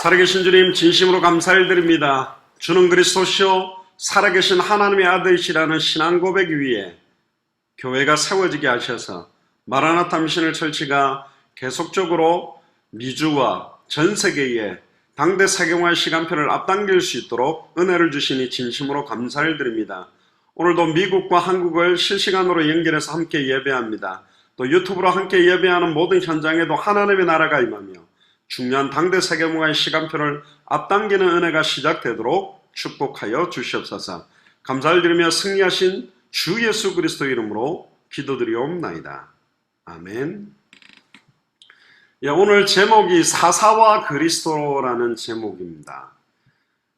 살아계신 주님 진심으로 감사를 드립니다. 주는 그리스도시요 살아계신 하나님의 아들이시라는 신앙 고백 위에 교회가 세워지게 하셔서 마라나타 미션을 철치가 계속적으로 미주와 전 세계에 당대 세계화의 시간표를 앞당길 수 있도록 은혜를 주시니 진심으로 감사를 드립니다. 오늘도 미국과 한국을 실시간으로 연결해서 함께 예배합니다. 또 유튜브로 함께 예배하는 모든 현장에도 하나님의 나라가 임하며 중요한 당대 세계문화의 시간표를 앞당기는 은혜가 시작되도록 축복하여 주시옵소서. 감사를 드리며 승리하신 주 예수 그리스도 이름으로 기도드리옵나이다. 아멘. 오늘 제목이 사사와 그리스도라는 제목입니다.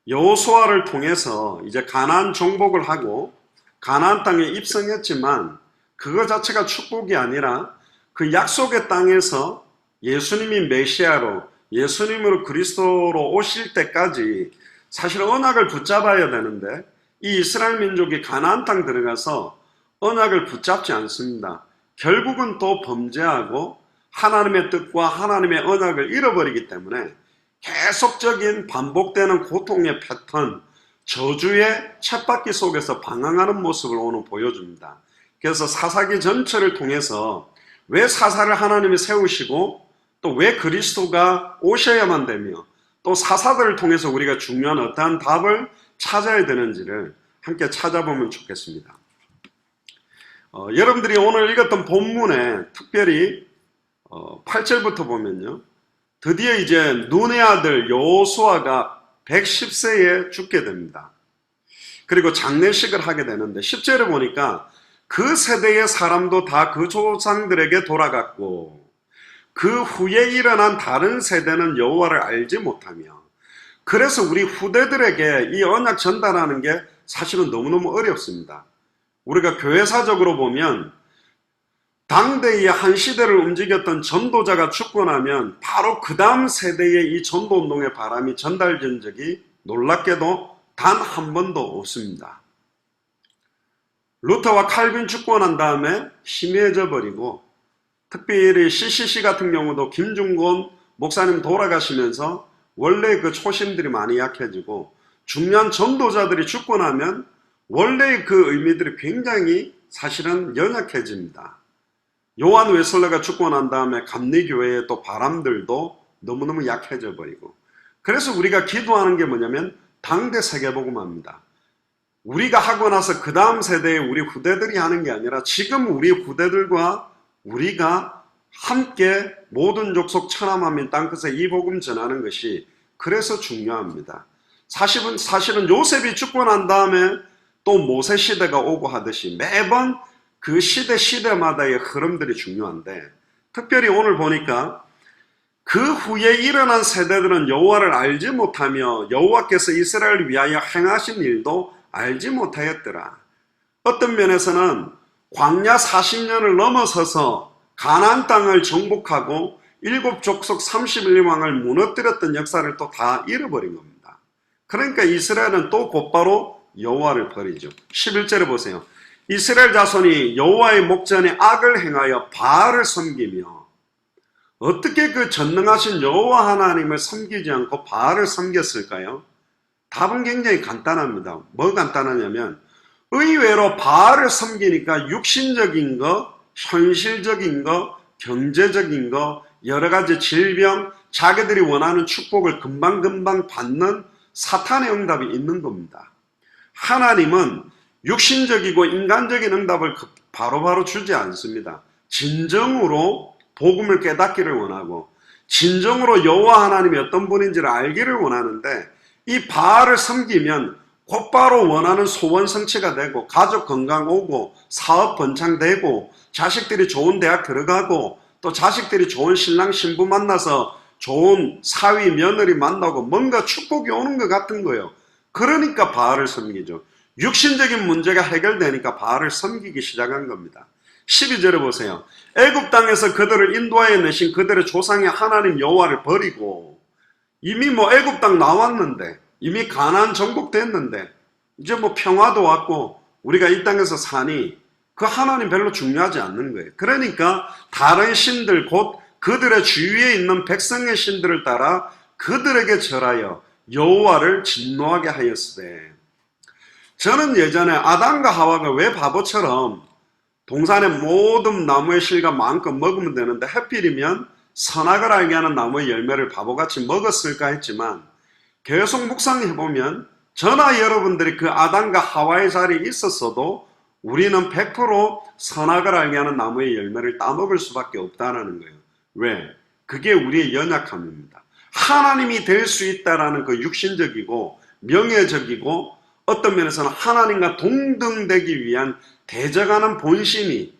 여호수아를 통해서 이제 가나안 정복을 하고 가나안 땅에 입성했지만 그거 자체가 축복이 아니라 그 약속의 땅에서 예수님이 메시아로 예수님으로 그리스도로 오실 때까지 사실 언약을 붙잡아야 되는데 이 이스라엘 민족이 가나안 땅 들어가서 언약을 붙잡지 않습니다. 결국은 또 범죄하고 하나님의 뜻과 하나님의 언약을 잃어버리기 때문에 계속적인 반복되는 고통의 패턴, 저주의 쳇바퀴 속에서 방황하는 모습을 오늘 보여줍니다. 그래서 사사기 전체를 통해서 왜 사사를 하나님이 세우시고 또 왜 그리스도가 오셔야만 되며 또 사사들을 통해서 우리가 중요한 어떠한 답을 찾아야 되는지를 함께 찾아보면 좋겠습니다. 여러분들이 오늘 읽었던 본문에 특별히 8절부터 보면요. 드디어 이제 눈의 아들 여호수아가 110세에 죽게 됩니다. 그리고 장례식을 하게 되는데 10절에 보니까 그 세대의 사람도 다 그 조상들에게 돌아갔고 그 후에 일어난 다른 세대는 여호와를 알지 못하며 그래서 우리 후대들에게 이 언약 전달하는 게 사실은 너무너무 어렵습니다. 우리가 교회사적으로 보면 당대의 한 시대를 움직였던 전도자가 죽고 나면 바로 그 다음 세대의 이 전도운동의 바람이 전달된 적이 놀랍게도 단 한 번도 없습니다. 루터와 칼빈 죽고 난 다음에 희미해져 버리고 특별히 CCC 같은 경우도 김중곤 목사님 돌아가시면서 원래 그 초심들이 많이 약해지고 중요한 전도자들이 죽고 나면 원래 그 의미들이 굉장히 사실은 연약해집니다. 요한 웨슬레가 죽고 난 다음에 감리교회의 또 바람들도 너무너무 약해져 버리고 그래서 우리가 기도하는 게 뭐냐면 당대 세계복음화입니다. 우리가 하고 나서 그 다음 세대의 우리 후대들이 하는 게 아니라 지금 우리 후대들과 우리가 함께 모든 족속 천하만민 땅끝에 이 복음 전하는 것이 그래서 중요합니다. 사실은 요셉이 죽고 난 다음에 또 모세 시대가 오고 하듯이 매번 그 시대마다의 흐름들이 중요한데 특별히 오늘 보니까 그 후에 일어난 세대들은 여호와를 알지 못하며 여호와께서 이스라엘을 위하여 행하신 일도 알지 못하였더라. 어떤 면에서는 광야 40년을 넘어서서 가나안 땅을 정복하고 일곱 족속 31왕을 무너뜨렸던 역사를 또 다 잃어버린 겁니다. 그러니까 이스라엘은 또 곧바로 여호와를 버리죠. 11절에 보세요. 이스라엘 자손이 여호와의 목전에 악을 행하여 바알을 섬기며 어떻게 그 전능하신 여호와 하나님을 섬기지 않고 바알을 섬겼을까요? 답은 굉장히 간단합니다. 뭐 간단하냐면 의외로 바알을 섬기니까 육신적인 거, 현실적인 거, 경제적인 거, 여러 가지 질병, 자기들이 원하는 축복을 금방금방 받는 사탄의 응답이 있는 겁니다. 하나님은 육신적이고 인간적인 응답을 바로바로 주지 않습니다. 진정으로 복음을 깨닫기를 원하고 진정으로 여호와 하나님이 어떤 분인지를 알기를 원하는데 이 바알을 섬기면 곧바로 원하는 소원 성취가 되고 가족 건강 오고 사업 번창되고 자식들이 좋은 대학 들어가고 또 자식들이 좋은 신랑 신부 만나서 좋은 사위 며느리 만나고 뭔가 축복이 오는 것 같은 거예요. 그러니까 바알을 섬기죠. 육신적인 문제가 해결되니까 바알을 섬기기 시작한 겁니다. 12절에 보세요. 애굽 땅에서 그들을 인도하여 내신 그들의 조상의 하나님 여호와를 버리고 이미 애굽 땅 나왔는데 이미 가나안 정복됐는데 이제 평화도 왔고 우리가 이 땅에서 사니 그 하나님 별로 중요하지 않는 거예요. 그러니까 다른 신들 곧 그들의 주위에 있는 백성의 신들을 따라 그들에게 절하여 여호와를 진노하게 하였으되. 저는 예전에 아담과 하와가 왜 바보처럼 동산의 모든 나무의 실과 마음껏 먹으면 되는데 하필이면 선악을 알게 하는 나무의 열매를 바보같이 먹었을까 했지만, 계속 묵상해보면 저나 여러분들이 그 아담과 하와의 자리에 있었어도 우리는 100% 선악을 알게 하는 나무의 열매를 따먹을 수밖에 없다는 거예요. 왜? 그게 우리의 연약함입니다. 하나님이 될 수 있다라는 그 육신적이고 명예적이고 어떤 면에서는 하나님과 동등되기 위한 대적하는 본심이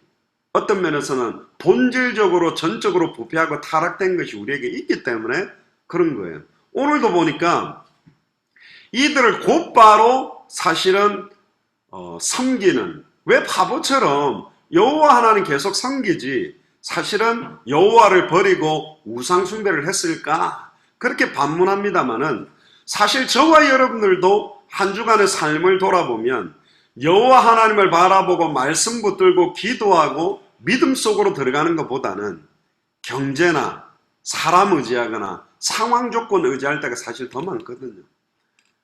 어떤 면에서는 본질적으로 전적으로 부패하고 타락된 것이 우리에게 있기 때문에 그런 거예요. 오늘도 보니까 이들을 곧바로 사실은 섬기는, 왜 바보처럼 여호와 하나님 계속 섬기지 사실은 여호와를 버리고 우상 숭배를 했을까? 그렇게 반문합니다마는 사실 저와 여러분들도 한 주간의 삶을 돌아보면 여호와 하나님을 바라보고 말씀 붙들고 기도하고 믿음 속으로 들어가는 것보다는 경제나 사람 의지하거나 상황 조건 의지할 때가 사실 더 많거든요.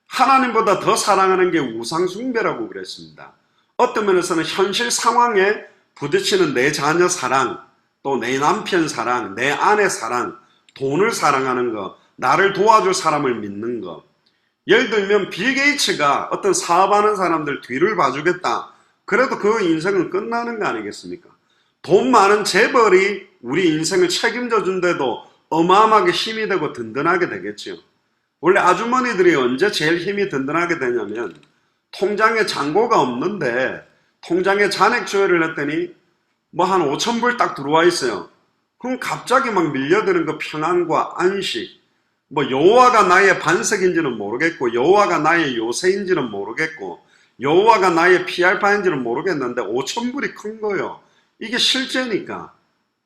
하나님보다 더 사랑하는 게 우상 숭배라고 그랬습니다. 어떤 면에서는 현실 상황에 부딪히는 내 자녀 사랑, 또 내 남편 사랑, 내 아내 사랑, 돈을 사랑하는 것, 나를 도와줄 사람을 믿는 것. 예를 들면 빌 게이츠가 어떤 사업하는 사람들 뒤를 봐주겠다. 그래도 그 인생은 끝나는 거 아니겠습니까? 돈 많은 재벌이 우리 인생을 책임져 준데도 어마어마하게 힘이 되고 든든하게 되겠죠. 원래 아주머니들이 언제 제일 힘이 든든하게 되냐면 통장에 잔고가 없는데 통장에 잔액 조회를 했더니 뭐 한 5,000불 딱 들어와 있어요. 그럼 갑자기 막 밀려드는 그 평안과 안식, 뭐 여호와가 나의 반석인지는 모르겠고 여호와가 나의 요새인지는 모르겠고 여호와가 나의 피알파인지는 모르겠는데 5,000불이 큰 거예요. 이게 실제니까.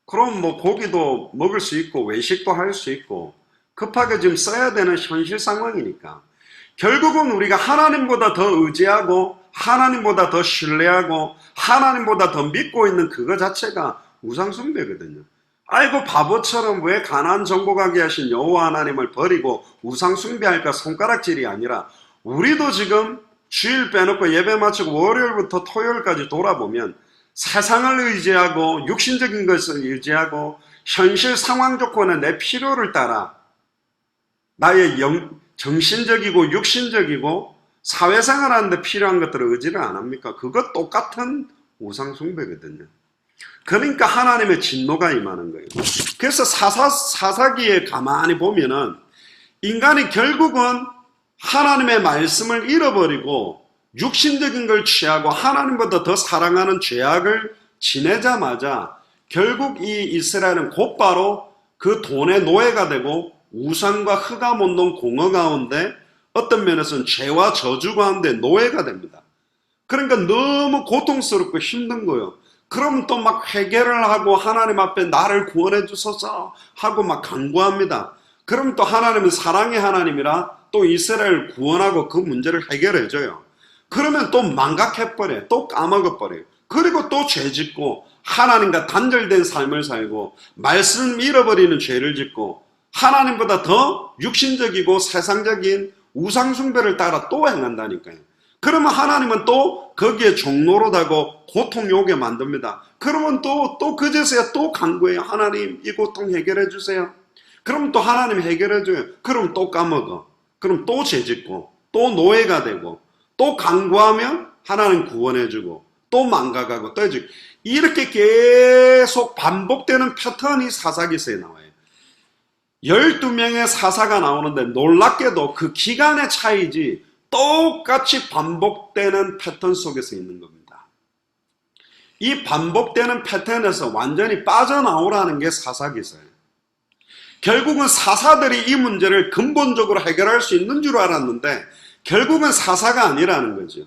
그럼 뭐 고기도 먹을 수 있고 외식도 할 수 있고 급하게 지금 써야 되는 현실 상황이니까 결국은 우리가 하나님보다 더 의지하고 하나님보다 더 신뢰하고 하나님보다 더 믿고 있는 그거 자체가 우상숭배거든요. 아이고 바보처럼 왜 가나안 정복하게 하신 여호와 하나님을 버리고 우상숭배할까 손가락질이 아니라 우리도 지금 주일 빼놓고 예배 마치고 월요일부터 토요일까지 돌아보면 세상을 의지하고 육신적인 것을 의지하고 현실 상황 조건에 내 필요를 따라 나의 정신적이고 육신적이고 사회생활 하는데 필요한 것들을 의지를 안 합니까? 그것 똑같은 우상숭배거든요. 그러니까 하나님의 진노가 임하는 거예요. 그래서 사사기에 가만히 보면은 인간이 결국은 하나님의 말씀을 잃어버리고 육신적인 걸 취하고 하나님보다 더 사랑하는 죄악을 지내자마자 결국 이 이스라엘은 곧바로 그 돈의 노예가 되고 우상과 흑암운동 공허 가운데 어떤 면에서는 죄와 저주 가운데 노예가 됩니다. 그러니까 너무 고통스럽고 힘든 거예요. 그럼 또 막 회개를 하고 하나님 앞에 나를 구원해 주소서 하고 막 간구합니다. 그럼 또 하나님은 사랑의 하나님이라 또 이스라엘을 구원하고 그 문제를 해결해 줘요. 그러면 또 망각해버려요. 또 까먹어버려요. 그리고 또 죄 짓고 하나님과 단절된 삶을 살고 말씀 잃어버리는 죄를 짓고 하나님보다 더 육신적이고 세상적인 우상숭배를 따라 또 행한다니까요. 그러면 하나님은 또 거기에 종노릇하고 고통 요게 만듭니다. 그러면 또 그제서야 또 간구해요. 하나님 이 고통 해결해 주세요. 그럼 또 하나님 해결해 줘요. 그럼 또 까먹어. 그럼 또 죄짓고 또 노예가 되고 또 간구하면 하나님 구원해 주고 또 망각하고 또 해주고 이렇게 계속 반복되는 패턴이 사사기서에 나와요. 12명의 사사가 나오는데 놀랍게도 그 기간의 차이지 똑같이 반복되는 패턴 속에서 있는 겁니다. 이 반복되는 패턴에서 완전히 빠져나오라는 게 사사기서예요. 결국은 사사들이 이 문제를 근본적으로 해결할 수 있는 줄 알았는데 결국은 사사가 아니라는 거죠.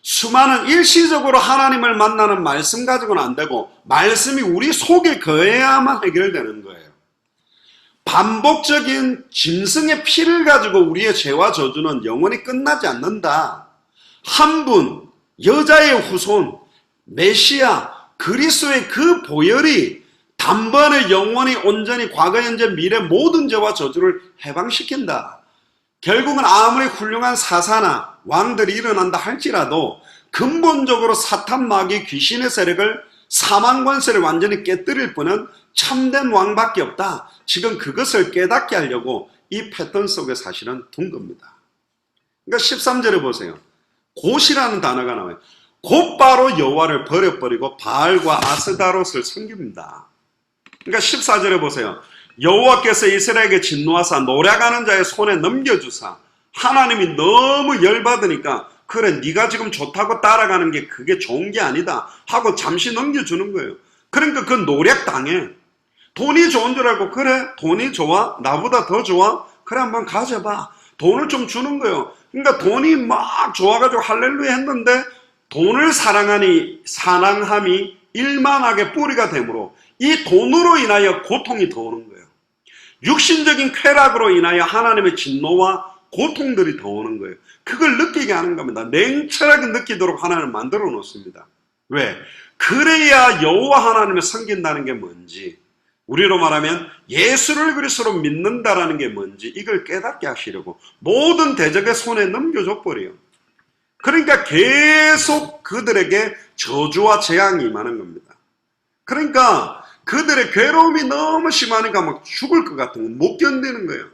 수많은 일시적으로 하나님을 만나는 말씀 가지고는 안 되고 말씀이 우리 속에 거해야만 해결되는 거예요. 반복적인 짐승의 피를 가지고 우리의 죄와 저주는 영원히 끝나지 않는다. 한 분, 여자의 후손, 메시아, 그리스도의 그 보혈이 단번에 영원히 온전히 과거, 현재, 미래 모든 죄와 저주를 해방시킨다. 결국은 아무리 훌륭한 사사나 왕들이 일어난다 할지라도 근본적으로 사탄, 마귀, 귀신의 세력을, 사망 권세를 완전히 깨뜨릴 분은 참된 왕밖에 없다. 지금 그것을 깨닫게 하려고 이 패턴 속에 사실은 둔 겁니다. 그러니까 13절에 보세요. 곧이라는 단어가 나와요. 곧바로 여호와를 버려버리고 바알과 아스다롯을 섬깁니다. 그러니까 14절에 보세요. 여호와께서 이스라엘에게 진노하사 노략하는 자의 손에 넘겨주사, 하나님이 너무 열받으니까 그래 네가 지금 좋다고 따라가는 게 그게 좋은 게 아니다 하고 잠시 넘겨주는 거예요. 그러니까 그 노략당해. 돈이 좋은 줄 알고 그래 돈이 좋아? 나보다 더 좋아? 그래 한번 가져봐. 돈을 좀 주는 거예요. 그러니까 돈이 막 좋아가지고 할렐루야 했는데 돈을 사랑함이 일만하게 뿌리가 되므로 이 돈으로 인하여 고통이 더 오는 거예요. 육신적인 쾌락으로 인하여 하나님의 진노와 고통들이 더 오는 거예요. 그걸 느끼게 하는 겁니다. 냉철하게 느끼도록 하나님은 만들어 놓습니다. 왜? 그래야 여호와 하나님을 섬긴다는 게 뭔지, 우리로 말하면 예수를 그리스도로 믿는다라는 게 뭔지 이걸 깨닫게 하시려고 모든 대적의 손에 넘겨줘 버려요. 그러니까 계속 그들에게 저주와 재앙이 임하는 겁니다. 그러니까 그들의 괴로움이 너무 심하니까 막 죽을 것 같은 거 못 견디는 거예요.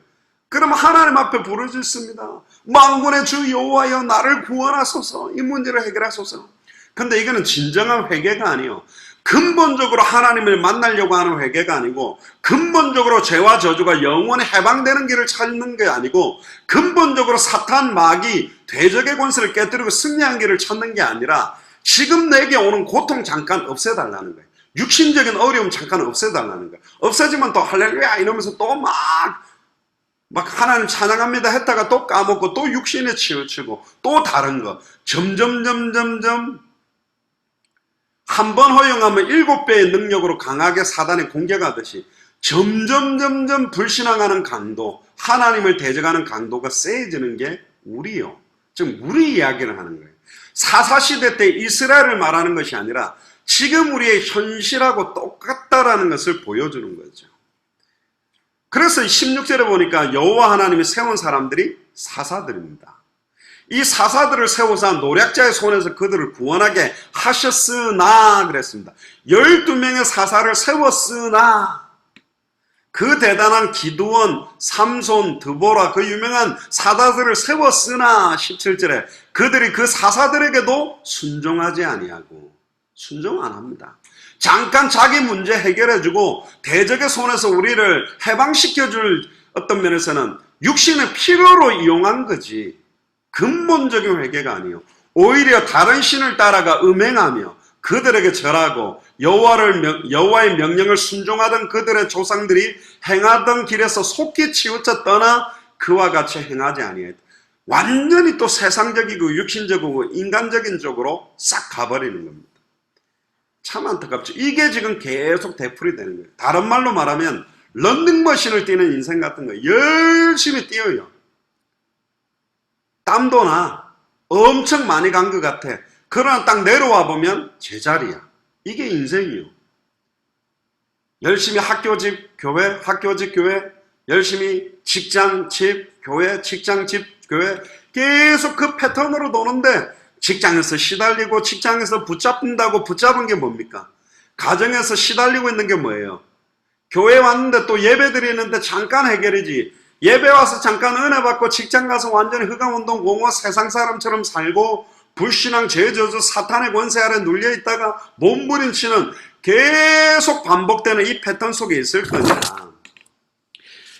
그럼 하나님 앞에 부르짖습니다. 만군의 주 여호와여 나를 구원하소서, 이 문제를 해결하소서. 근데 이거는 진정한 회개가 아니에요. 근본적으로 하나님을 만나려고 하는 회개가 아니고, 근본적으로 죄와 저주가 영원히 해방되는 길을 찾는 게 아니고, 근본적으로 사탄, 마귀, 대적의 권세를 깨뜨리고 승리한 길을 찾는 게 아니라 지금 내게 오는 고통 잠깐 없애달라는 거예요. 육신적인 어려움 잠깐 없애달라는 거예요. 없어지면 또 할렐루야 이러면서 또 막 하나님 찬양합니다 했다가 또 까먹고 또 육신에 치우치고 또 다른 거 점점 한 번 허용하면 7배의 능력으로 강하게 사단에 공격하듯이 점점 불신앙하는 강도, 하나님을 대적하는 강도가 세져지는 게 우리요. 지금 우리 이야기를 하는 거예요. 사사시대 때 이스라엘을 말하는 것이 아니라 지금 우리의 현실하고 똑같다라는 것을 보여주는 거죠. 그래서 16절에 보니까 여호와 하나님이 세운 사람들이 사사들입니다. 이 사사들을 세워서 노략자의 손에서 그들을 구원하게 하셨으나 그랬습니다. 12명의 사사를 세웠으나 그 대단한 기드온, 삼손, 드보라 그 유명한 사사들을 세웠으나 17절에 그들이 그 사사들에게도 순종하지 아니하고 순종 안 합니다. 잠깐 자기 문제 해결해주고 대적의 손에서 우리를 해방시켜줄 어떤 면에서는 육신의 필요로 이용한 거지 근본적인 회개가 아니에요. 오히려 다른 신을 따라가 음행하며 그들에게 절하고 여호와의 명령을 순종하던 그들의 조상들이 행하던 길에서 속히 치우쳐 떠나 그와 같이 행하지 아니했다. 완전히 또 세상적이고 육신적이고 인간적인 쪽으로 싹 가버리는 겁니다. 참 안타깝죠. 이게 지금 계속 되풀이 되는 거예요. 다른 말로 말하면 런닝머신을 뛰는 인생 같은 거예요. 열심히 뛰어요. 땀도 나. 엄청 많이 간 것 같아. 그러나 딱 내려와 보면 제자리야. 이게 인생이요. 열심히 학교 집 교회, 학교 집 교회, 열심히 직장 집 교회, 직장 집 교회, 계속 그 패턴으로 도는데 직장에서 시달리고 직장에서 붙잡는다고 붙잡은 게 뭡니까? 가정에서 시달리고 있는 게 뭐예요? 교회 왔는데 또 예배 드리는데 잠깐 해결이지. 예배 와서 잠깐 은혜 받고 직장 가서 완전히 흑암운동 공허 세상 사람처럼 살고 불신앙, 죄저주, 사탄의 권세 아래 눌려 있다가 몸부림치는 계속 반복되는 이 패턴 속에 있을 거냐.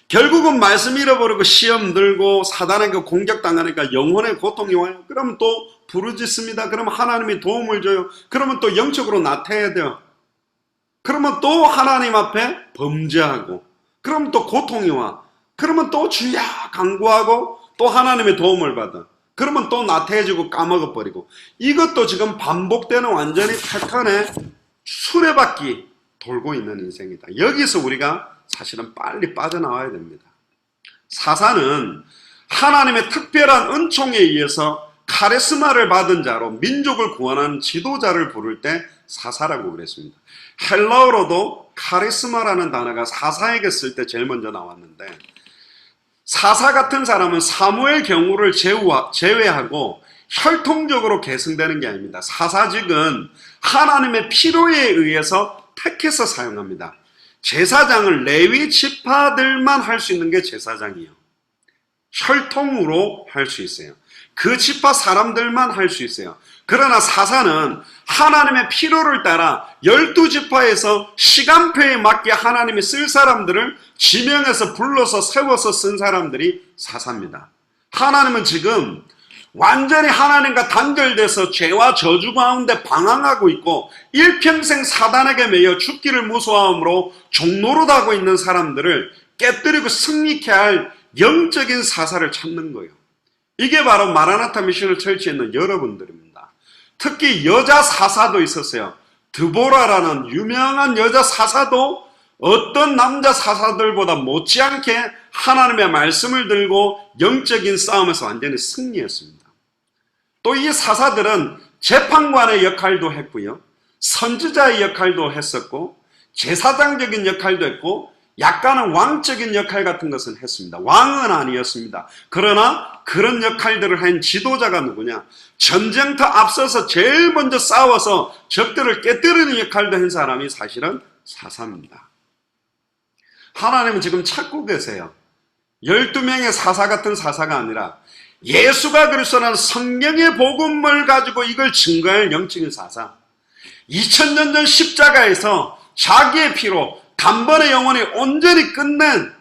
결국은 말씀 잃어버리고 시험 들고 사단에게 공격당하니까 영혼의 고통이 와요. 그러면 또 부르짖습니다. 그러면 하나님이 도움을 줘요. 그러면 또 영적으로 나태해야 돼요. 그러면 또 하나님 앞에 범죄하고 그러면 또 고통이 와. 그러면 또 주야 간구하고 또 하나님의 도움을 받아. 그러면 또 나태해지고 까먹어버리고 이것도 지금 반복되는 완전히 패턴의 수레바퀴 돌고 있는 인생이다. 여기서 우리가 사실은 빨리 빠져나와야 됩니다. 사사는 하나님의 특별한 은총에 의해서 카리스마를 받은 자로 민족을 구원하는 지도자를 부를 때 사사라고 그랬습니다. 헬라어로도 카리스마라는 단어가 사사에게 쓸 때 제일 먼저 나왔는데, 사사 같은 사람은 사무엘 경우를 제외하고 혈통적으로 계승되는 게 아닙니다. 사사직은 하나님의 필요에 의해서 택해서 사용합니다. 제사장을 레위 지파들만 할 수 있는 게 제사장이에요. 혈통으로 할 수 있어요. 그 지파 사람들만 할 수 있어요. 그러나 사사는 하나님의 필요를 따라 12지파에서 시간표에 맞게 하나님이 쓸 사람들을 지명해서 불러서 세워서 쓴 사람들이 사사입니다. 하나님은 지금 완전히 하나님과 단절돼서 죄와 저주 가운데 방황하고 있고 일평생 사단에게 매여 죽기를 무서워함으로 종노릇하고 있는 사람들을 깨뜨리고 승리케 할 영적인 사사를 찾는 거예요. 이게 바로 마라나타 미션을 철치했는 여러분들입니다. 특히 여자 사사도 있었어요. 드보라라는 유명한 여자 사사도 어떤 남자 사사들보다 못지않게 하나님의 말씀을 들고 영적인 싸움에서 완전히 승리했습니다. 또 이 사사들은 재판관의 역할도 했고요, 선지자의 역할도 했었고, 제사장적인 역할도 했고, 약간은 왕적인 역할 같은 것은 했습니다. 왕은 아니었습니다. 그러나 그런 역할들을 한 지도자가 누구냐? 전쟁터 앞서서 제일 먼저 싸워서 적들을 깨뜨리는 역할도 한 사람이 사실은 사사입니다. 하나님은 지금 찾고 계세요. 12명의 사사 같은 사사가 아니라 예수가 그리스도라는 성경의 복음을 가지고 이걸 증거할 영적인 사사. 2000년 전 십자가에서 자기의 피로 단번에 영원히 온전히 끝낸,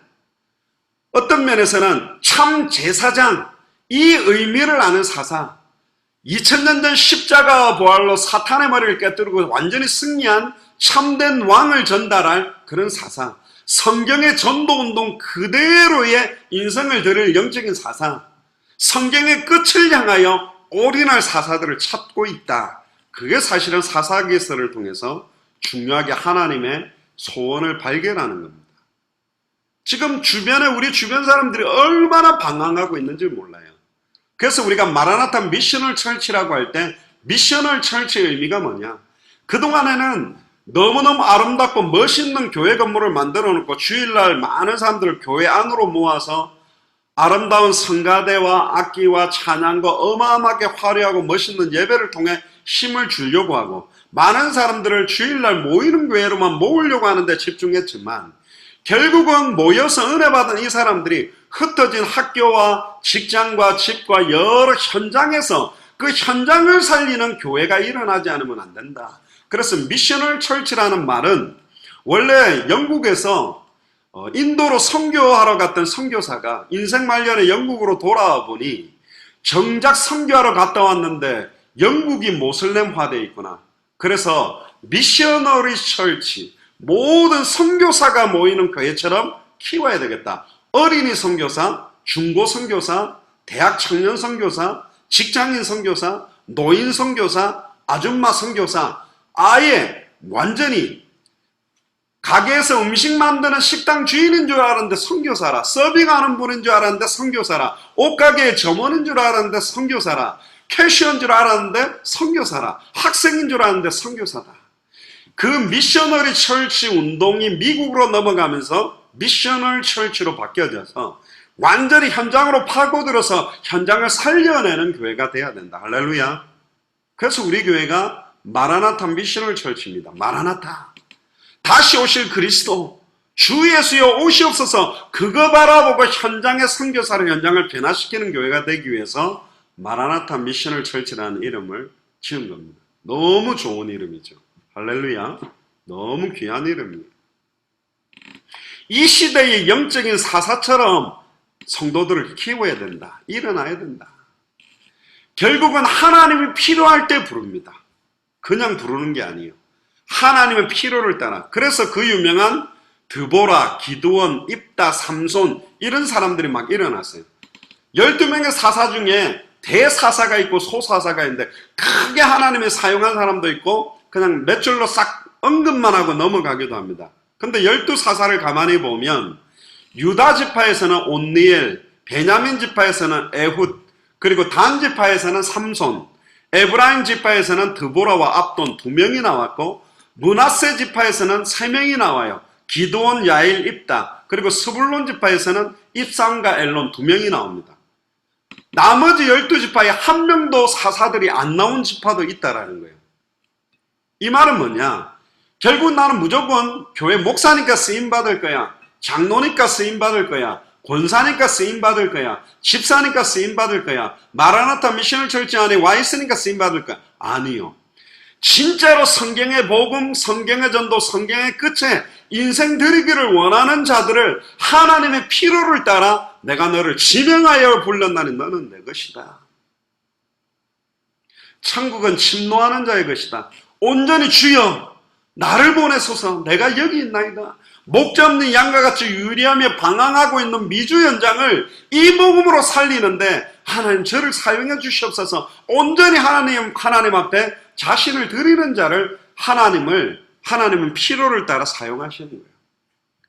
어떤 면에서는 참 제사장, 이 의미를 아는 사사, 2000년 전 십자가와 부활로 사탄의 머리를 깨뜨리고 완전히 승리한 참된 왕을 전달할 그런 사사, 성경의 전도운동 그대로의 인생을 드릴 영적인 사사, 성경의 끝을 향하여 올인할 사사들을 찾고 있다. 그게 사실은 사사기서를 통해서 중요하게 하나님의 소원을 발견하는 겁니다. 지금 주변에 우리 주변 사람들이 얼마나 방황하고 있는지 몰라요. 그래서 우리가 마라나타 미셔널 철치라고 할 때 미셔널 철치의 의미가 뭐냐? 그동안에는 너무너무 아름답고 멋있는 교회 건물을 만들어 놓고 주일날 많은 사람들을 교회 안으로 모아서 아름다운 성가대와 악기와 찬양과 어마어마하게 화려하고 멋있는 예배를 통해 힘을 주려고 하고 많은 사람들을 주일날 모이는 교회로만 모으려고 하는데 집중했지만 결국은 모여서 은혜 받은 이 사람들이 흩어진 학교와 직장과 집과 여러 현장에서 그 현장을 살리는 교회가 일어나지 않으면 안 된다. 그래서 미셔널 철치라는 말은 원래 영국에서 인도로 선교하러 갔던 선교사가 인생 말년에 영국으로 돌아와 보니 정작 선교하러 갔다 왔는데 영국이 모슬렘화되어 있구나. 그래서 미셔너리 철치, 모든 선교사가 모이는 교회처럼 키워야 되겠다. 어린이 선교사, 중고 선교사, 대학 청년 선교사, 직장인 선교사, 노인 선교사, 아줌마 선교사, 아예 완전히 가게에서 음식 만드는 식당 주인인 줄 알았는데 선교사라, 서빙하는 분인 줄 알았는데 선교사라, 옷가게의 점원인 줄 알았는데 선교사라, 캐시어인 줄 알았는데 선교사라, 학생인 줄 알았는데 선교사다. 그 미셔너리 철치 운동이 미국으로 넘어가면서 미셔널 철치로 바뀌어져서 완전히 현장으로 파고들어서 현장을 살려내는 교회가 돼야 된다. 할렐루야. 그래서 우리 교회가 마라나타 미셔널 철치입니다. 마라나타, 다시 오실 그리스도, 주 예수여 오시옵소서, 그거 바라보고 현장의 선교사로 현장을 변화시키는 교회가 되기 위해서 마라나타 미셔널 철치라는 이름을 지은 겁니다. 너무 좋은 이름이죠. 할렐루야. 너무 귀한 이름입니다. 이 시대의 영적인 사사처럼 성도들을 키워야 된다. 일어나야 된다. 결국은 하나님이 필요할 때 부릅니다. 그냥 부르는 게 아니에요. 하나님의 필요를 따라. 그래서 그 유명한 드보라, 기드온, 입다, 삼손 이런 사람들이 막 일어났어요. 12명의 사사 중에 대사사가 있고 소사사가 있는데 크게 하나님이 사용한 사람도 있고 그냥 몇 줄로 싹 언급만 하고 넘어가기도 합니다. 근데 12사사를 가만히 보면 유다 지파에서는 온니엘, 베냐민 지파에서는 에훗, 그리고 단 지파에서는 삼손, 에브라임 지파에서는 드보라와 압돈 2명이 나왔고 므낫세 지파에서는 3명이 나와요. 기드온, 야일, 입다. 그리고 스불론 지파에서는 입상과 엘론 2명이 나옵니다. 나머지 12지파에 1명도 사사들이 안 나온 지파도 있다라는 거예요. 이 말은 뭐냐? 결국 나는 무조건 교회 목사니까 쓰임받을 거야. 장로니까 쓰임받을 거야. 권사니까 쓰임받을 거야. 집사니까 쓰임받을 거야. 마라나타 미셔널 철치 안에 와 있으니까 쓰임받을 거야. 아니요. 진짜로 성경의 복음, 성경의 전도, 성경의 끝에 인생 드리기를 원하는 자들을 하나님의 필요를 따라 내가 너를 지명하여 불렀나니 너는 내 것이다. 천국은 침노하는 자의 것이다. 온전히 주여 나를 보내소서. 내가 여기 있나이다. 목자 없는 양과 같이 유리하며 방황하고 있는 미주 연장을 이 복음으로 살리는데 하나님 저를 사용해 주시옵소서. 온전히 하나님 앞에 자신을 드리는 자를 하나님은 필요를 따라 사용하시는 거예요.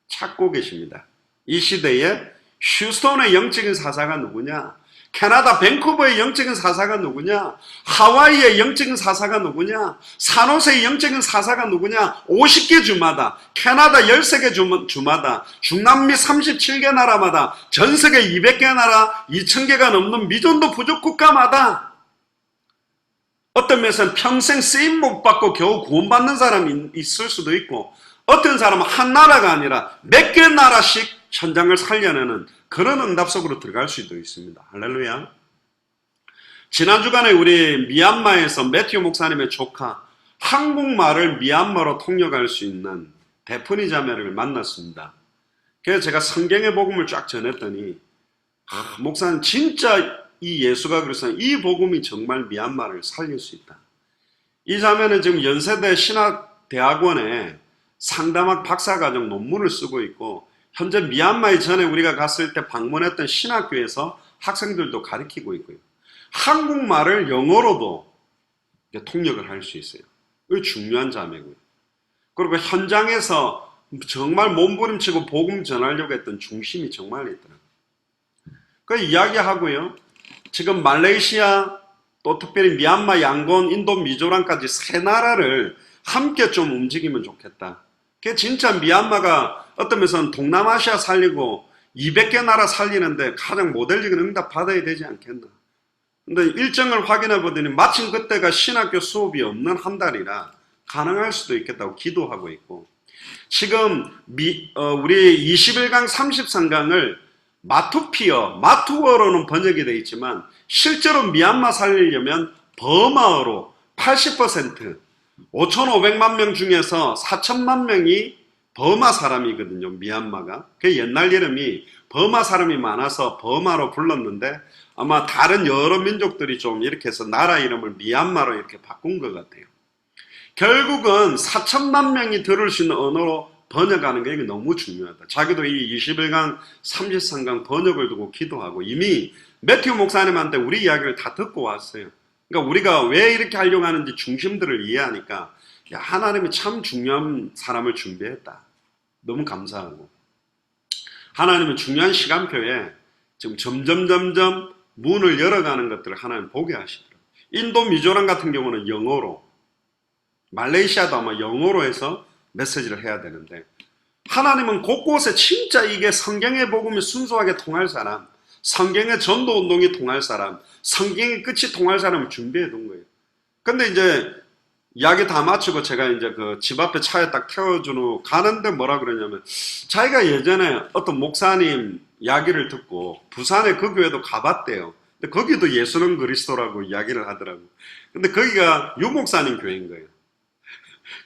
찾고 계십니다. 이 시대에 휴스턴의 영적인 사사가 누구냐? 캐나다 밴쿠버의 영적인 사사가 누구냐? 하와이의 영적인 사사가 누구냐? 산호세의 영적인 사사가 누구냐? 50개 주마다, 캐나다 13개 주마다, 중남미 37개 나라마다, 전세계 200개 나라, 2000개가 넘는 미전도 부족 국가마다 어떤 면에서는 평생 쓰임 못 받고 겨우 구원받는 사람이 있을 수도 있고, 어떤 사람은 한 나라가 아니라 몇 개 나라씩 현장을 살려내는 그런 응답 속으로 들어갈 수도 있습니다. 할렐루야. 지난 주간에 우리 미얀마에서 매튜 목사님의 조카, 한국말을 미얀마로 통역할 수 있는 데프니 자매를 만났습니다. 그래서 제가 성경의 복음을 쫙 전했더니 목사님 진짜 이 예수가 그래서 이 복음이 정말 미얀마를 살릴 수 있다. 이 자매는 지금 연세대 신학대학원에 상담학 박사과정 논문을 쓰고 있고 현재 미얀마에 전에 우리가 갔을 때 방문했던 신학교에서 학생들도 가르치고 있고요. 한국말을 영어로도 통역을 할 수 있어요. 이거 중요한 자매고요. 그리고 현장에서 정말 몸부림치고 복음 전하려고 했던 중심이 정말 있더라고요. 그 이야기하고요. 지금 말레이시아 또 특별히 미얀마, 양곤, 인도, 미조람까지 3나라를 함께 좀 움직이면 좋겠다. 그게 진짜 미얀마가 어떤 면에서는 동남아시아 살리고 200개 나라 살리는데 가장 모델적인 응답 받아야 되지 않겠나. 근데 일정을 확인해 보더니 마침 그때가 신학교 수업이 없는 한 달이라 가능할 수도 있겠다고 기도하고 있고, 지금 우리 21강 33강을 마투어로는 번역이 되어 있지만 실제로 미얀마 살리려면 버마어로 80%, 5,500만 명 중에서 4천만 명이 버마 사람이거든요. 미얀마가. 그 옛날 이름이 버마 사람이 많아서 버마로 불렀는데 아마 다른 여러 민족들이 좀 이렇게 해서 나라 이름을 미얀마로 이렇게 바꾼 것 같아요. 결국은 4천만 명이 들을 수 있는 언어로 번역하는 게 너무 중요하다. 자기도 이 21강 33강 번역을 두고 기도하고 이미 매튜 목사님한테 우리 이야기를 다 듣고 왔어요. 그러니까 우리가 왜 이렇게 하려고 하는지 중심들을 이해하니까 야, 하나님이 참 중요한 사람을 준비했다. 너무 감사하고, 하나님은 중요한 시간표에 지금 점점 문을 열어가는 것들을 하나님 보게 하시더라고요. 인도, 미조람 같은 경우는 영어로, 말레이시아도 아마 영어로 해서 메시지를 해야 되는데 하나님은 곳곳에 진짜 이게 성경의 복음이 순수하게 통할 사람, 성경의 전도 운동이 통할 사람, 성경의 끝이 통할 사람을 준비해 둔 거예요. 근데 이제 이야기 다 마치고 제가 이제 그 집 앞에 차에 딱 태워주고 가는데 뭐라 그러냐면, 자기가 예전에 어떤 목사님 이야기를 듣고 부산에 그 교회도 가봤대요. 근데 거기도 예수는 그리스도라고 이야기를 하더라고요. 근데 거기가 유 목사님 교회인 거예요.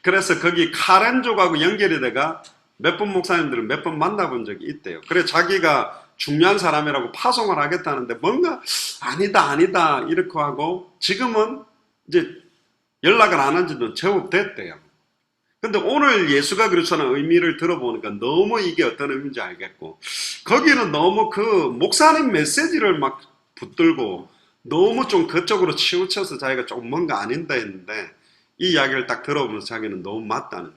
그래서 거기 카렌족하고 연결이 돼가 몇 번 목사님들은 몇 번 만나본 적이 있대요. 그래서 자기가 중요한 사람이라고 파송을 하겠다는데 뭔가 아니다 이렇게 하고 지금은 이제 연락을 안 한 지도 제법 됐대요. 근데 오늘 예수가 그리스도라는 의미를 들어보니까 너무 이게 어떤 의미인지 알겠고, 거기는 너무 그 목사님 메시지를 막 붙들고 너무 좀 그쪽으로 치우쳐서 자기가 조금 뭔가 아닌다 했는데 이 이야기를 딱 들어보면서 자기는 너무 맞다는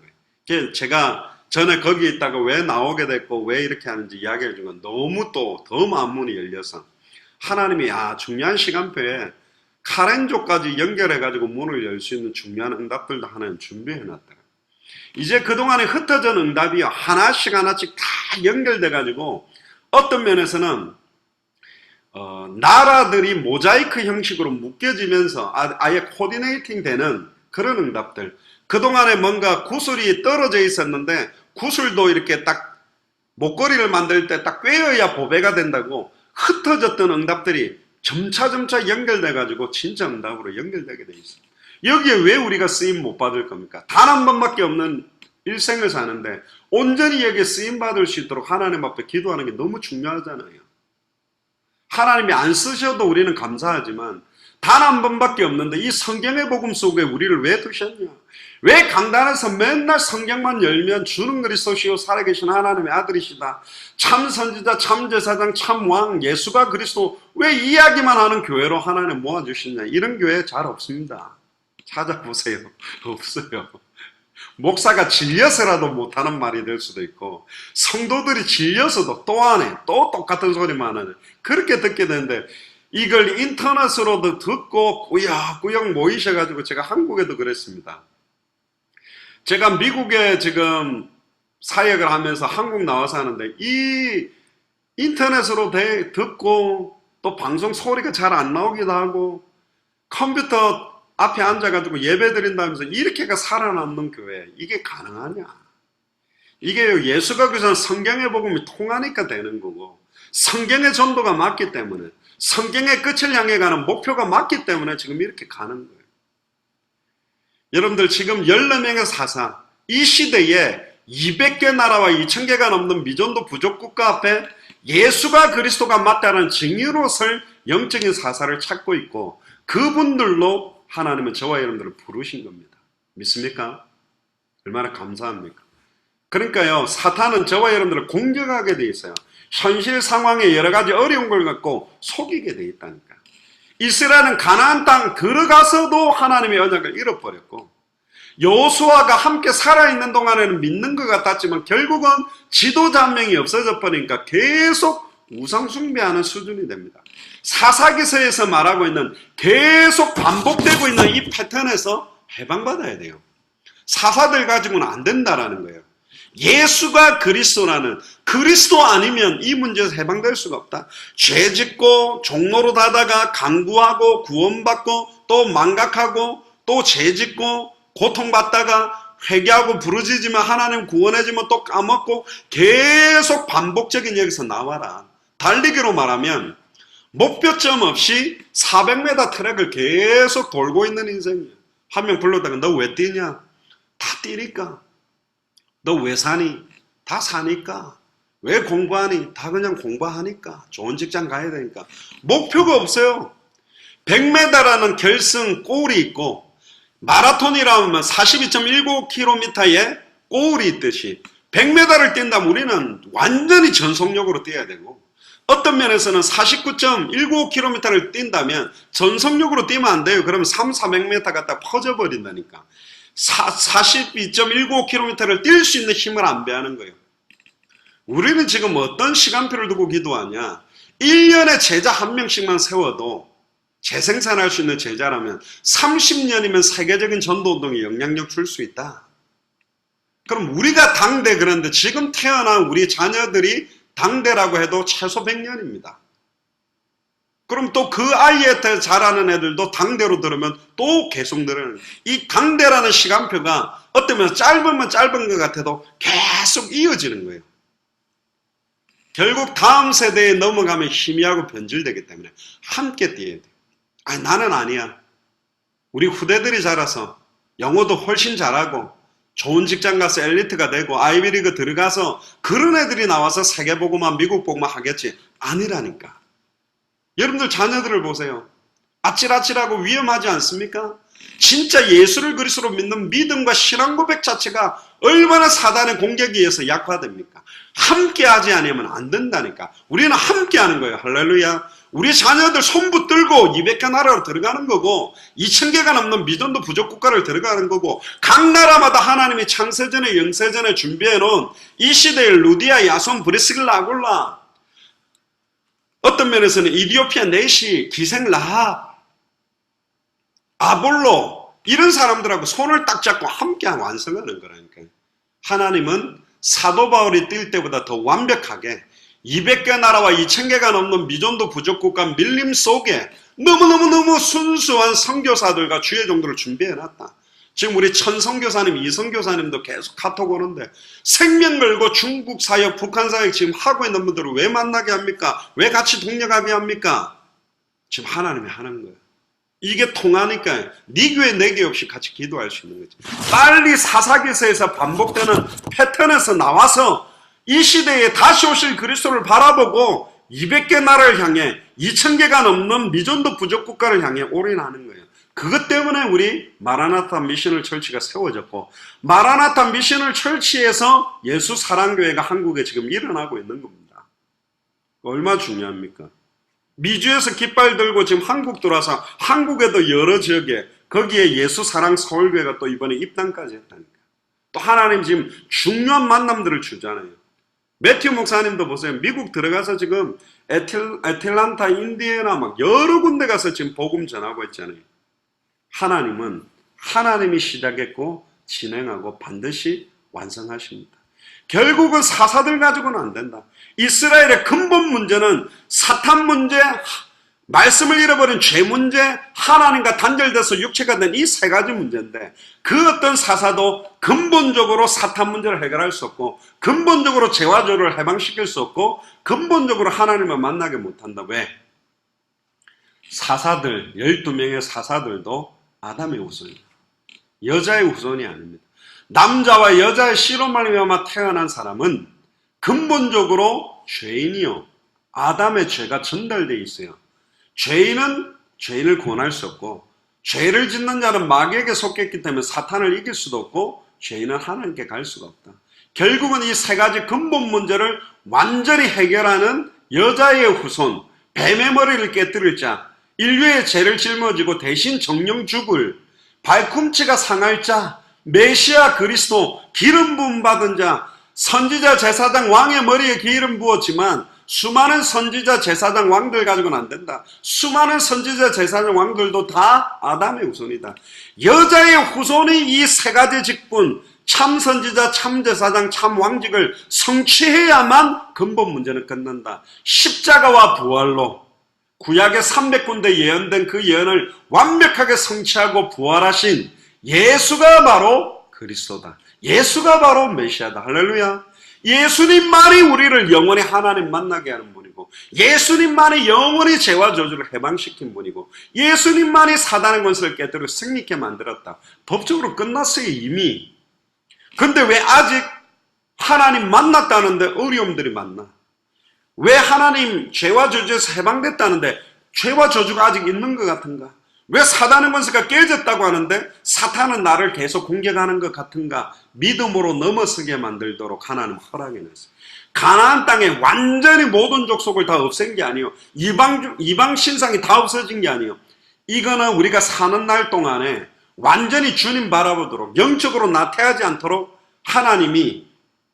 거예요. 제가 전에 거기 있다가 왜 나오게 됐고 왜 이렇게 하는지 이야기를 주고 너무 또 더 마음문이 열려서 하나님이 중요한 시간표에 카렌조까지 연결해가지고 문을 열 수 있는 중요한 응답들도 하나는 준비해놨더라. 이제 그동안에 흩어진 응답이 하나씩 하나씩 다 연결돼가지고 어떤 면에서는 나라들이 모자이크 형식으로 묶여지면서 아예 코디네이팅 되는 그런 응답들. 그동안에 뭔가 구슬이 떨어져 있었는데 구슬도 이렇게 딱 목걸이를 만들 때 딱 꿰어야 보배가 된다고 흩어졌던 응답들이 점차 연결돼가지고 진짜 응답으로 연결되게 돼 있습니다. 여기에 왜 우리가 쓰임 못 받을 겁니까? 단 한 번밖에 없는 일생을 사는데 온전히 여기에 쓰임 받을 수 있도록 하나님 앞에 기도하는 게 너무 중요하잖아요. 하나님이 안 쓰셔도 우리는 감사하지만 단 한 번밖에 없는데 이 성경의 복음 속에 우리를 왜 두셨냐? 왜 강단에서 맨날 성경만 열면 주는 그리스도시요 살아계신 하나님의 아들이시다, 참 선지자, 참 제사장, 참 왕, 예수가 그리스도, 왜 이야기만 하는 교회로 하나님 모아주시냐? 이런 교회 잘 없습니다. 찾아보세요. 없어요. 목사가 질려서라도 못하는 말이 될 수도 있고 성도들이 질려서도 또 하네, 또 똑같은 소리만 하네, 그렇게 듣게 되는데 이걸 인터넷으로도 듣고 꾸역꾸역 모이셔가지고 제가 한국에도 그랬습니다. 제가 미국에 지금 사역을 하면서 한국 나와서 하는데 이 인터넷으로 듣고 또 방송 소리가 잘 안 나오기도 하고 컴퓨터 앞에 앉아가지고 예배 드린다면서 이렇게가 살아남는 교회, 이게 가능하냐? 이게 예수가 그래서 성경의 복음이 통하니까 되는 거고 성경의 전도가 맞기 때문에 성경의 끝을 향해 가는 목표가 맞기 때문에 지금 이렇게 가는 거예요. 여러분들 지금 14명의 사사, 이 시대에 200개 나라와 2000개가 넘는 미전도 부족 국가 앞에 예수가 그리스도가 맞다는 증인으로 설 영적인 사사를 찾고 있고 그분들로 하나님은 저와 여러분들을 부르신 겁니다. 믿습니까? 얼마나 감사합니까? 그러니까요, 사탄은 저와 여러분들을 공격하게 돼 있어요. 현실 상황에 여러 가지 어려운 걸 갖고 속이게 돼 있다니까. 이스라엘은 가나안 땅 들어가서도 하나님의 언약을 잃어버렸고 여호수아가 함께 살아있는 동안에는 믿는 것 같았지만 결국은 지도자 한 명이 없어져 버리니까 계속 우상 숭배하는 수준이 됩니다. 사사기서에서 말하고 있는 계속 반복되고 있는 이 패턴에서 해방받아야 돼요. 사사들 가지고는 안 된다라는 거예요. 예수가 그리스도라는, 그리스도 아니면 이 문제에서 해방될 수가 없다. 죄 짓고 종로로 하다가 강구하고 구원받고 또 망각하고 또 죄 짓고 고통받다가 회개하고 부르짖으면 하나님 구원해주면 또 까먹고 계속 반복적인 여기서 나와라. 달리기로 말하면 목표점 없이 400m 트랙을 계속 돌고 있는 인생이에요. 한 명 불렀다가 너 왜 뛰냐? 다 뛰니까. 너 왜 사니? 다 사니까. 왜 공부하니? 다 그냥 공부하니까. 좋은 직장 가야 되니까. 목표가 없어요. 100m라는 결승 골이 있고 마라톤이라면 42.19km에 골이 있듯이 100m를 뛴다면 우리는 완전히 전속력으로 뛰어야 되고 어떤 면에서는 49.195km를 뛴다면 전속력으로 뛰면 안 돼요. 그러면 400m 갖다 퍼져버린다니까. 42.195km를 뛸 수 있는 힘을 안배하는 거예요. 우리는 지금 어떤 시간표를 두고 기도하냐? 1년에 제자 한 명씩만 세워도 재생산할 수 있는 제자라면 30년이면 세계적인 전도운동에 영향력 줄 수 있다. 그럼 우리가 당대, 그런데 지금 태어난 우리 자녀들이 당대라고 해도 최소 100년입니다. 그럼 또 그 아이한테 자라는 애들도 당대로 들으면 또 계속 늘어나는, 이 당대라는 시간표가 어쩌면 짧으면 짧은 것 같아도 계속 이어지는 거예요. 결국 다음 세대에 넘어가면 희미하고 변질되기 때문에 함께 뛰어야 돼요. 아니, 나는 아니야. 우리 후대들이 자라서 영어도 훨씬 잘하고 좋은 직장 가서 엘리트가 되고 아이비리그 들어가서 그런 애들이 나와서 세계보고만 미국보고만 하겠지. 아니라니까. 여러분들 자녀들을 보세요. 아찔아찔하고 위험하지 않습니까? 진짜 예수를 그리스도로 믿는 믿음과 신앙 고백 자체가 얼마나 사단의 공격에 의해서 약화됩니까? 함께 하지 않으면 안 된다니까. 우리는 함께 하는 거예요. 할렐루야. 우리 자녀들 손 붙들고 200개 나라로 들어가는 거고 2000개가 넘는 미전도 부족 국가를 들어가는 거고 각 나라마다 하나님이 창세전에 영세전에 준비해 놓은 이 시대의 루디아, 야손, 브리스길라, 아굴라, 어떤 면에서는 이디오피아, 네시, 기생, 라합, 아볼로 이런 사람들하고 손을 딱 잡고 함께 완성하는 거라니까. 하나님은 사도 바울이 뛸 때보다 더 완벽하게 200개 나라와 2000개가 넘는 미존도 부족국가 밀림 속에 너무너무 순수한 선교사들과 주의 종들을 준비해놨다. 지금 우리 천선교사님, 이선교사님도 계속 카톡 오는데 생명 걸고 중국 사역, 북한 사역 지금 하고 있는 분들을 왜 만나게 합니까? 왜 같이 동력하게 합니까? 지금 하나님이 하는 거예요. 이게 통하니까 네 교회 내 교회 없이 같이 기도할 수 있는 거지. 빨리 사사기서에서 반복되는 패턴에서 나와서 이 시대에 다시 오실 그리스도를 바라보고 200개 나라를 향해 2000개가 넘는 미전도 부족 국가를 향해 올인하는 거예요. 그것 때문에 우리 마라나타 미셔널 철치가 세워졌고 마라나타 미셔널 철치에서 예수 사랑교회가 한국에 지금 일어나고 있는 겁니다. 얼마나 중요합니까? 미주에서 깃발 들고 지금 한국 들어와서 한국에도 여러 지역에 거기에 예수 사랑 서울교회가 또 이번에 입당까지 했다니까. 또 하나님 지금 중요한 만남들을 주잖아요. 매튜 목사님도 보세요. 미국 들어가서 지금 애틀란타, 인디애나 막 여러 군데 가서 지금 복음 전하고 있잖아요. 하나님은 하나님이 시작했고 진행하고 반드시 완성하십니다. 결국은 사사들 가지고는 안 된다. 이스라엘의 근본 문제는 사탄 문제, 말씀을 잃어버린 죄 문제, 하나님과 단절돼서 육체가 된 이 세 가지 문제인데 그 어떤 사사도 근본적으로 사탄 문제를 해결할 수 없고 근본적으로 죄와 저를 해방시킬 수 없고 근본적으로 하나님을 만나게 못한다. 왜? 사사들, 12명의 사사들도 아담의 후손이에요. 여자의 후손이 아닙니다. 남자와 여자의 씨로 말미암아 태어난 사람은 근본적으로 죄인이요. 아담의 죄가 전달되어 있어요. 죄인은 죄인을 구원할 수 없고 죄를 짓는 자는 마귀에게 속했기 때문에 사탄을 이길 수도 없고 죄인은 하나님께 갈 수가 없다. 결국은 이 세 가지 근본 문제를 완전히 해결하는 여자의 후손, 뱀의 머리를 깨뜨릴 자, 인류의 죄를 짊어지고 대신 정령 죽을, 발꿈치가 상할 자, 메시아 그리스도, 기름 부음 받은 자, 선지자 제사장 왕의 머리에 기름 부었지만 수많은 선지자 제사장 왕들 가지고는 안 된다. 수많은 선지자 제사장 왕들도 다 아담의 후손이다. 여자의 후손이 이 세 가지 직분, 참 선지자, 참 제사장, 참 왕직을 성취해야만 근본 문제는 끝난다. 십자가와 부활로 구약의 300군데 예언된 그 예언을 완벽하게 성취하고 부활하신 예수가 바로 그리스도다. 예수가 바로 메시아다. 할렐루야. 예수님만이 우리를 영원히 하나님 만나게 하는 분이고 예수님만이 영원히 죄와 저주를 해방시킨 분이고 예수님만이 사단의 권세를 깨뜨려 승리케 만들었다. 법적으로 끝났어요 이미. 근데 왜 아직 하나님 만났다는데 어려움들이 많나? 왜 하나님 죄와 저주에서 해방됐다는데 죄와 저주가 아직 있는 것 같은가? 왜 사단의 권세가 깨졌다고 하는데 사탄은 나를 계속 공격하는 것 같은가? 믿음으로 넘어서게 만들도록 하나님 허락해냈어요. 가나안 땅에 완전히 모든 족속을 다 없앤 게 아니에요. 이방 신상이 다 없어진 게 아니에요. 이거는 우리가 사는 날 동안에 완전히 주님 바라보도록 영적으로 나태하지 않도록 하나님이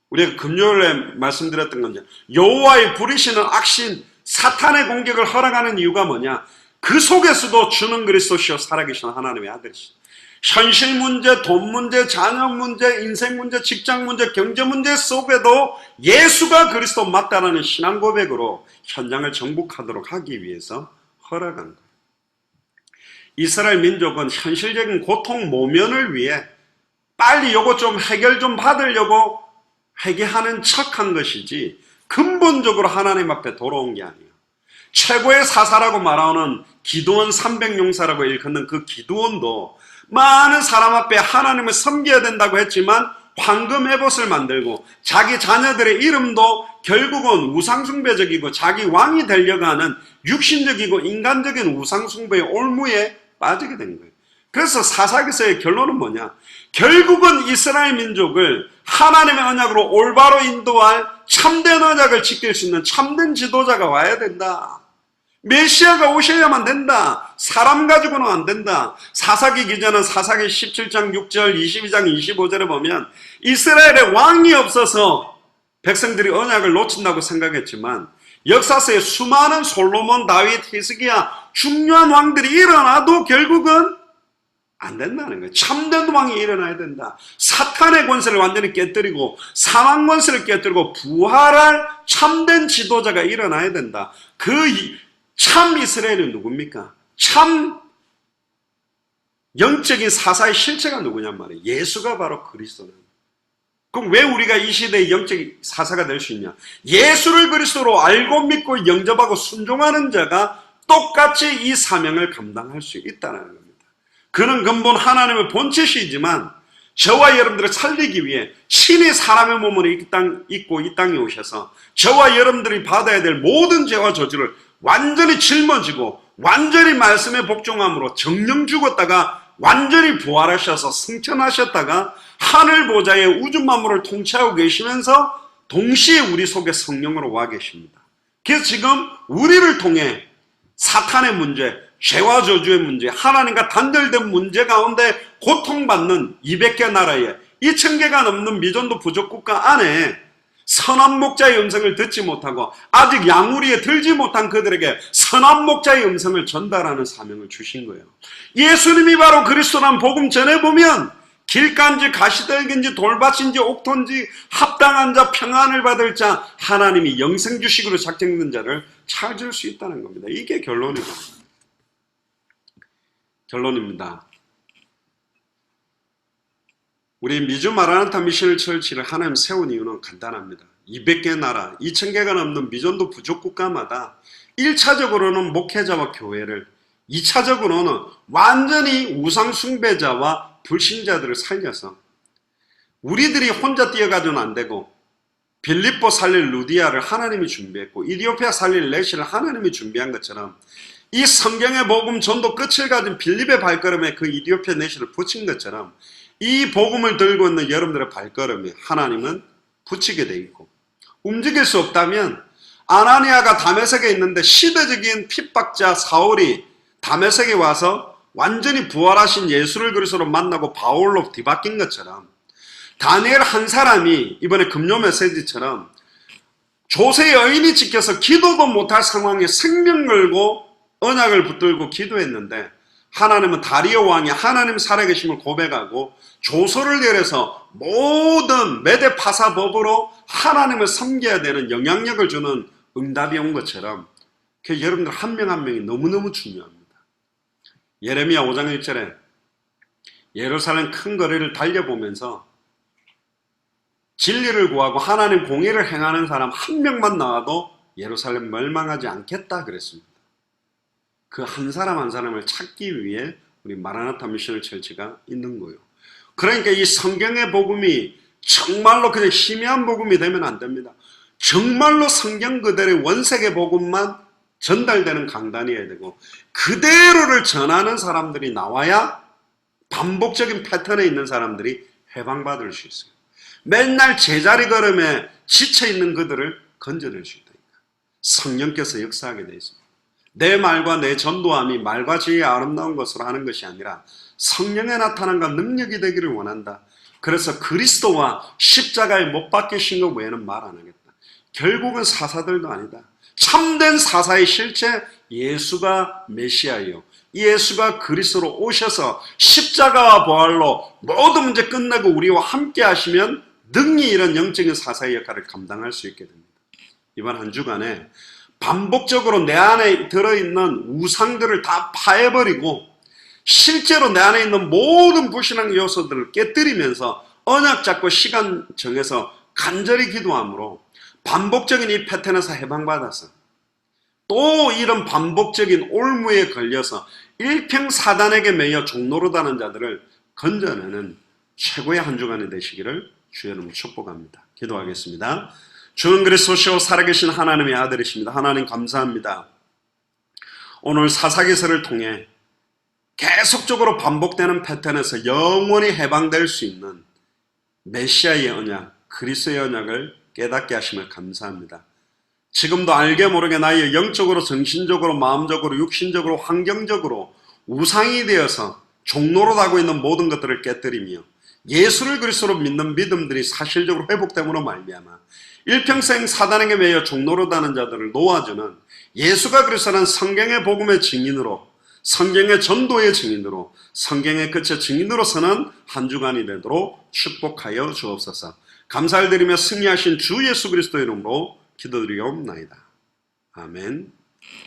우리가 금요일에 말씀드렸던 건데 여호와의 부리시는 악신 사탄의 공격을 허락하는 이유가 뭐냐? 그 속에서도 주는 그리스도시요 살아계신 하나님의 아들이시다. 현실 문제, 돈 문제, 자녀 문제, 인생 문제, 직장 문제, 경제 문제 속에도 예수가 그리스도 맞다라는 신앙 고백으로 현장을 정복하도록 하기 위해서 허락한 거예요. 이스라엘 민족은 현실적인 고통 모면을 위해 빨리 요거 좀 해결 좀 받으려고 회개하는 척한 것이지 근본적으로 하나님 앞에 돌아온 게 아니에요. 최고의 사사라고 말하는 기드온 300용사라고 일컫는 그 기드온도 많은 사람 앞에 하나님을 섬겨야 된다고 했지만 황금 에봇을 만들고 자기 자녀들의 이름도 결국은 우상숭배적이고 자기 왕이 되려고 하는 육신적이고 인간적인 우상숭배의 올무에 빠지게 된 거예요. 그래서 사사기서의 결론은 뭐냐? 결국은 이스라엘 민족을 하나님의 언약으로 올바로 인도할 참된 언약을 지킬 수 있는 참된 지도자가 와야 된다. 메시아가 오셔야만 된다. 사람 가지고는 안 된다. 사사기 기자는 사사기 17장 6절 22장 25절에 보면 이스라엘에 왕이 없어서 백성들이 언약을 놓친다고 생각했지만 역사서에 수많은 솔로몬, 다윗, 히스기야 중요한 왕들이 일어나도 결국은 안 된다는 거예요. 참된 왕이 일어나야 된다. 사탄의 권세를 완전히 깨뜨리고 사망 권세를 깨뜨리고 부활할 참된 지도자가 일어나야 된다. 그 참 이스라엘은 누굽니까? 참 영적인 사사의 실체가 누구냔 말이에요. 예수가 바로 그리스도는. 그럼 왜 우리가 이 시대의 영적인 사사가 될 수 있냐? 예수를 그리스도로 알고 믿고 영접하고 순종하는 자가 똑같이 이 사명을 감당할 수 있다는 겁니다. 그는 근본 하나님의 본체시지만 저와 여러분들을 살리기 위해 신이 사람의 몸을 입고 이 땅에 오셔서 저와 여러분들이 받아야 될 모든 죄와 저주를 완전히 짊어지고 완전히 말씀에 복종함으로 정령 죽었다가 완전히 부활하셔서 승천하셨다가 하늘 보좌의 우주 만물을 통치하고 계시면서 동시에 우리 속에 성령으로 와 계십니다. 그래서 지금 우리를 통해 사탄의 문제, 죄와 저주의 문제, 하나님과 단절된 문제 가운데 고통받는 200개 나라에 2000개가 넘는 미전도 부족 국가 안에 선한 목자의 음성을 듣지 못하고 아직 양우리에 들지 못한 그들에게 선한 목자의 음성을 전달하는 사명을 주신 거예요. 예수님이 바로 그리스도란 복음 전해보면 길간지 가시떨기인지 돌밭인지 옥토인지 합당한 자 평안을 받을 자 하나님이 영생 주식으로 작정된 자를 찾을 수 있다는 겁니다. 이게 결론입니다. 우리 미주 마라나타 미션 철치를 하나님 세운 이유는 간단합니다. 200개 나라, 2000개가 넘는 미전도 부족 국가마다 1차적으로는 목회자와 교회를, 2차적으로는 완전히 우상 숭배자와 불신자들을 살려서 우리들이 혼자 뛰어가서는 안 되고 빌립보 살릴 루디아를 하나님이 준비했고 이디오피아 살릴 레시를 하나님이 준비한 것처럼 이 성경의 복음 전도 끝을 가진 빌립의 발걸음에 그 이디오피아 레시를 붙인 것처럼 이 복음을 들고 있는 여러분들의 발걸음에 하나님은 붙이게 돼 있고 움직일 수 없다면 아나니아가 다메섹에 있는데 시대적인 핍박자 사울이 다메섹에 와서 완전히 부활하신 예수를 그리스도로 만나고 바울로 뒤바뀐 것처럼 다니엘 한 사람이 이번에 금요 메시지처럼 조세 여인이 지켜서 기도도 못할 상황에 생명 걸고 언약을 붙들고 기도했는데 하나님은 다리오 왕이 하나님 살아계심을 고백하고 조서를 내려서 모든 메대 파사 법으로 하나님을 섬겨야 되는 영향력을 주는 응답이 온 것처럼 여러분들 한 명 한 명이 너무너무 중요합니다. 예레미야 5장 1절에 예루살렘 큰 거리를 달려보면서 진리를 구하고 하나님 공의를 행하는 사람 한 명만 나와도 예루살렘 멸망하지 않겠다 그랬습니다. 그 한 사람 한 사람을 찾기 위해 우리 마라나타 미션을 철치가 있는 거예요. 그러니까 이 성경의 복음이 정말로 그냥 희미한 복음이 되면 안 됩니다. 정말로 성경 그대로의 원색의 복음만 전달되는 강단이어야 되고 그대로를 전하는 사람들이 나와야 반복적인 패턴에 있는 사람들이 해방받을 수 있어요. 맨날 제자리 걸음에 지쳐있는 그들을 건져낼 수 있다니까. 성령께서 역사하게 되어 있습니다. 내 말과 내 전도함이 말과 지혜의 아름다운 것으로 하는 것이 아니라 성령의 나타남과 능력이 되기를 원한다. 그래서 그리스도와 십자가에 못 박히신 것 외에는 말 안 하겠다. 결국은 사사들도 아니다. 참된 사사의 실체 예수가 메시아예요. 예수가 그리스도로 오셔서 십자가와 부활로 모든 문제 끝내고 우리와 함께 하시면 능히 이런 영적인 사사의 역할을 감당할 수 있게 됩니다. 이번 한 주간에 반복적으로 내 안에 들어있는 우상들을 다 파해버리고 실제로 내 안에 있는 모든 불신앙 요소들을 깨뜨리면서 언약 잡고 시간 정해서 간절히 기도함으로 반복적인 이 패턴에서 해방받아서 또 이런 반복적인 올무에 걸려서 일평사단에게 매여 종노릇하는 자들을 건져내는 최고의 한 주간이 되시기를 주의 이름으로 축복합니다. 기도하겠습니다. 주는 그리스도시요 살아계신 하나님의 아들이십니다. 하나님 감사합니다. 오늘 사사기서를 통해 계속적으로 반복되는 패턴에서 영원히 해방될 수 있는 메시아의 언약, 그리스도의 언약을 깨닫게 하심을 감사합니다. 지금도 알게 모르게 나의 영적으로, 정신적으로, 마음적으로, 육신적으로, 환경적으로 우상이 되어서 종노릇하고 있는 모든 것들을 깨뜨리며 예수를 그리스도로 믿는 믿음들이 사실적으로 회복됨으로 말미암아 일평생 사단에게 매여 종노릇하는 자들을 놓아주는 예수가 그리스도라는 성경의 복음의 증인으로 성경의 전도의 증인으로, 성경의 끝의 증인으로서는 한 주간이 되도록 축복하여 주옵소서. 감사를 드리며 승리하신 주 예수 그리스도의 이름으로 기도드리옵나이다. 아멘.